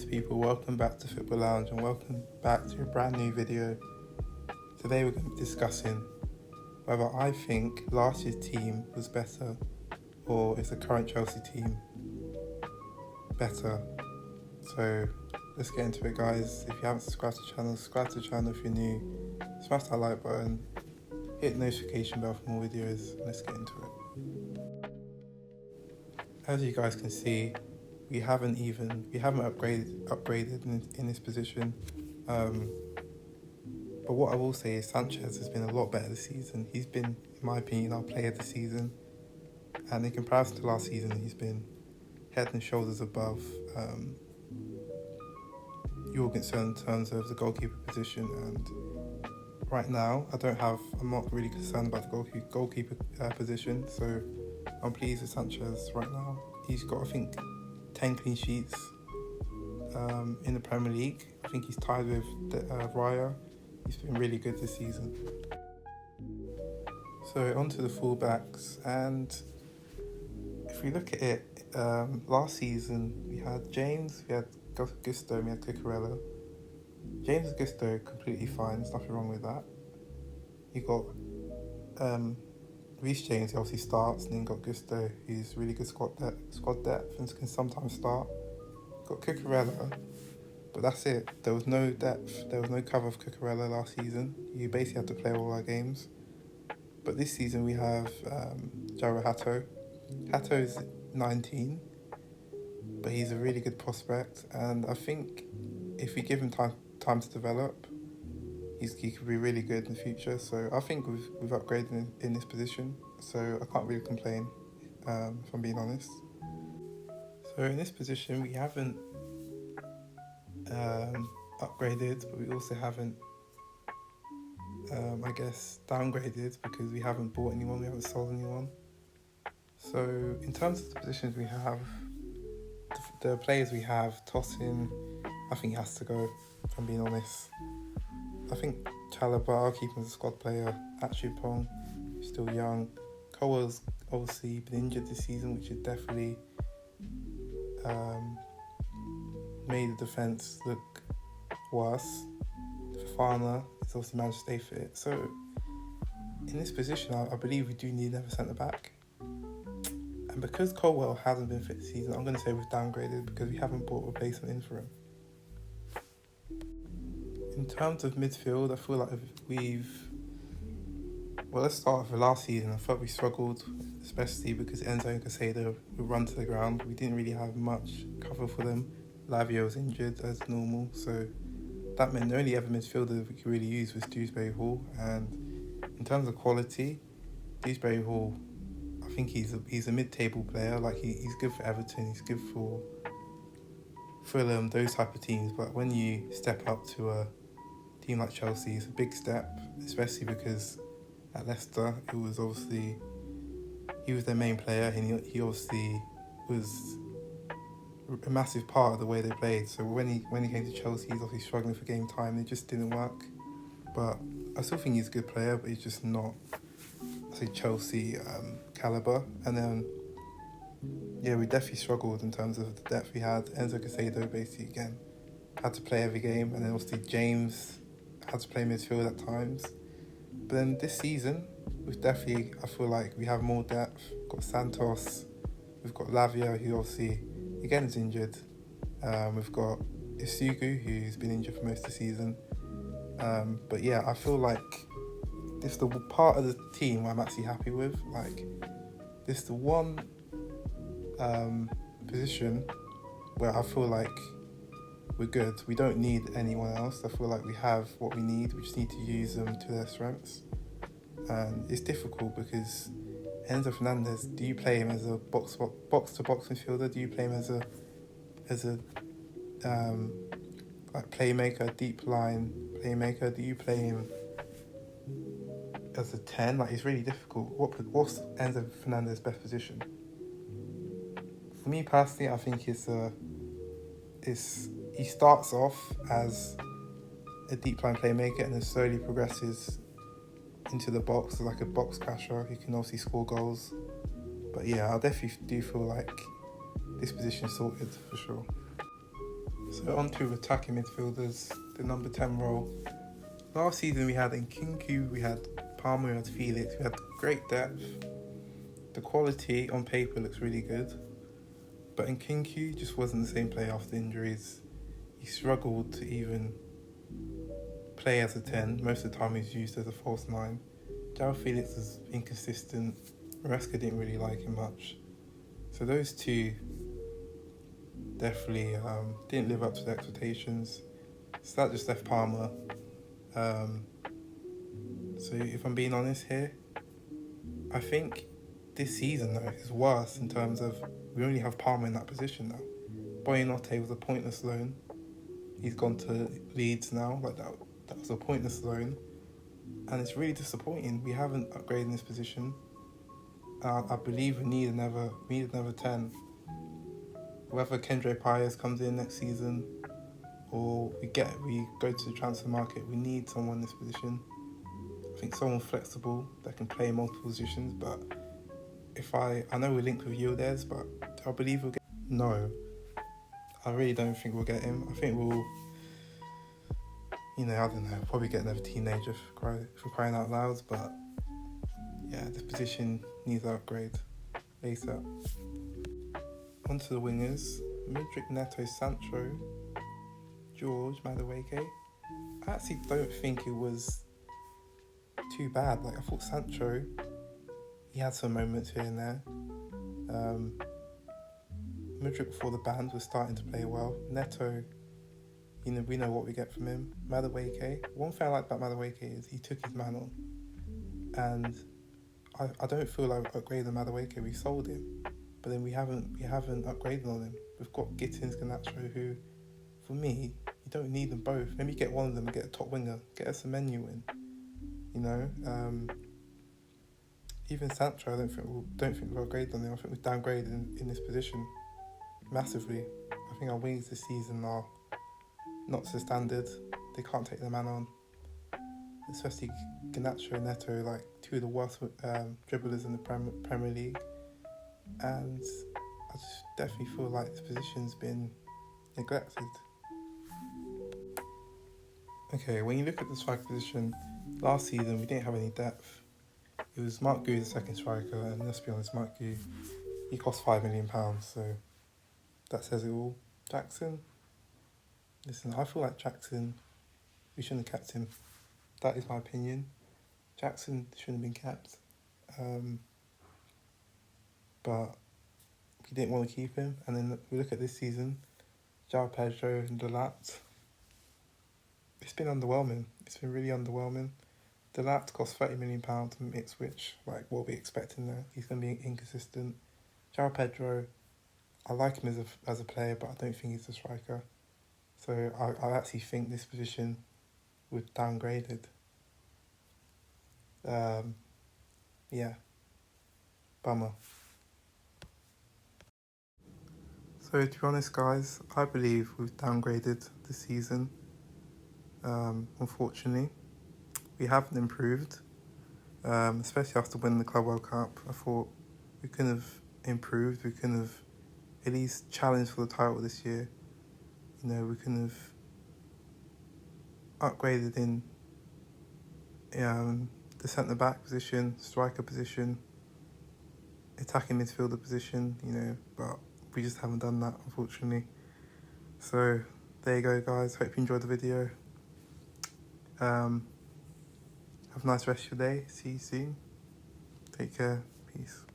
people, welcome back to Football Lounge and welcome back to a brand new video. Today we're going to be discussing whether I think last year's team was better or is the current Chelsea team better. So let's get into it, guys. If you haven't subscribed to the channel, subscribe to the channel if you're new, smash that like button, hit the notification bell for more videos, and let's get into it. As you guys can see, we haven't upgraded in this position. But what I will say is Sanchez has been a lot better this season. He's been, in my opinion, our player of the season. And in comparison to last season, he's been head and shoulders above Jorgensen in terms of the goalkeeper position. And right now, I'm not really concerned about the goalkeeper position. So I'm pleased with Sanchez right now. He's got, I think, 10 clean sheets in the Premier League. I think he's tied with Raya. He's been really good this season. So on to the fullbacks, and if we look at it, last season we had James, we had Gusto, we had Cucurella. James and Gusto completely fine, there's nothing wrong with that. You got Reece James, who obviously starts, and then got Gusto, who's really good squad depth and can sometimes start. Got Cucurella, but that's it. There was no depth, there was no cover for Cucurella last season. You basically had to play all our games. But this season we have Jaro Hato. Hato is 19, but he's a really good prospect, and I think if we give him time to develop, he could be really good in the future. So I think we've upgraded in this position, so I can't really complain, if I'm being honest. So in this position we haven't upgraded, but we also haven't downgraded, because we haven't bought anyone, we haven't sold anyone. So in terms of the positions we have, the players we have, Tosin, I think he has to go, if I'm being honest. I think Chalobah, I'll keep him as a squad player. Achupong, still young. Colwell's obviously been injured this season, which has definitely made the defence look worse. Fofana is obviously managed to stay fit. So in this position, I believe we do need another centre-back. And because Colwell hasn't been fit this season, I'm going to say we've downgraded because we haven't bought a replacement in for him. In terms of midfield, I feel like let's start with last season. I thought we struggled, especially because Enzo and Caicedo would run to the ground. We didn't really have much cover for them. Lavia was injured as normal, so that meant the only other midfielder we could really use was Dewsbury Hall. And in terms of quality, Dewsbury Hall, I think he's a mid-table player. Like he's good for Everton, he's good for Fulham, those type of teams. But when you step up to a team like Chelsea, it's a big step, especially because at Leicester, he was their main player, and he obviously was a massive part of the way they played. So when he came to Chelsea, he's obviously struggling for game time. It just didn't work. But I still think he's a good player, but he's just not, Chelsea caliber. And then we definitely struggled in terms of the depth we had. Enzo Caicedo basically again had to play every game, and then obviously James had to play midfield at times. But then this season, I feel like we have more depth. We've got Santos, we've got Lavia, who obviously again is injured. We've got Isugu, who's been injured for most of the season. But yeah, I feel like this is the part of the team I'm actually happy with. Like, this is the one position where I feel like we're good. We don't need anyone else. I feel like we have what we need. We just need to use them to their strengths. And it's difficult because Enzo Fernandez, do you play him as a box-to-box midfielder? Do you play him as a playmaker, deep line playmaker? Do you play him as a 10? Like, it's really difficult. What's Enzo Fernandez's best position? For me personally, I think he starts off as a deep line playmaker and then slowly progresses into the box as like a box crasher who can obviously score goals. But yeah, I definitely do feel like this position is sorted for sure. So on to attacking midfielders, the number 10 role. Last season we had Nkunku, we had Palmer, we had Felix, we had great depth. The quality on paper looks really good, but Nkunku just wasn't the same player after injuries. He struggled to even play as a 10. Most of the time he's used as a false 9. João Felix was inconsistent. Maresca didn't really like him much. So those two definitely didn't live up to the expectations. So that just left Palmer. So if I'm being honest here, I think this season though is worse in terms of we only have Palmer in that position now. Boyanote was a pointless loan. He's gone to Leeds now. Like that was a pointless loan, and it's really disappointing. We haven't upgraded in this position. I believe we need another 10. Whether Kendra Pires comes in next season or we go to the transfer market, we need someone in this position. I think someone flexible that can play in multiple positions. But I know we're linked with Yildiz, but do I believe we'll get? No, I really don't think we'll get him. I think we'll, I don't know, probably get another teenager for crying out loud. But yeah, this position needs an upgrade ASAP. Onto the wingers: Mudryk, Neto, Sancho, George, Madueke. I actually don't think it was too bad. Like, I thought Sancho, he had some moments here and there. Mudryk before the ban was starting to play well. Neto, we know what we get from him. Madueke, one thing I like about Madueke is he took his man on, and I don't feel like we've upgraded Madueke. We sold him, but then we haven't upgraded on him. We've got Gittins, Garnacho, who, for me, you don't need them both. Maybe get one of them and get a top winger, get us a menu in. Even Sancho, I don't think we've upgraded on him. I think we've downgraded in this position massively. I think our wings this season are not to standard. They can't take the man on. Especially Garnacho and Neto, like two of the worst dribblers in the Premier League. And I just definitely feel like this position's been neglected. Okay, when you look at the striker position, last season we didn't have any depth. It was Mark Gu, the second striker, and let's be honest, Mark Gu, he cost £5 million, so that says it all. Jackson, listen, I feel like Jackson, we shouldn't have kept him. That is my opinion. Jackson shouldn't have been kept. But we didn't want to keep him. And then we look at this season, João Pedro and Delat. It's been underwhelming. It's been really underwhelming. Delat cost £30 million from Ipswich, like what we're expecting there. He's going to be inconsistent. João Pedro, I like him as a player, but I don't think he's a striker. So I actually think this position was downgraded. Yeah, bummer. So to be honest, guys, I believe we've downgraded this season. Unfortunately, we haven't improved, especially after winning the Club World Cup. I thought we could have improved. We could have at least challenged for the title this year. We could have upgraded in the centre-back position, striker position, attacking midfielder position, but we just haven't done that, unfortunately. So there you go, guys. Hope you enjoyed the video. Have a nice rest of your day. See you soon. Take care. Peace.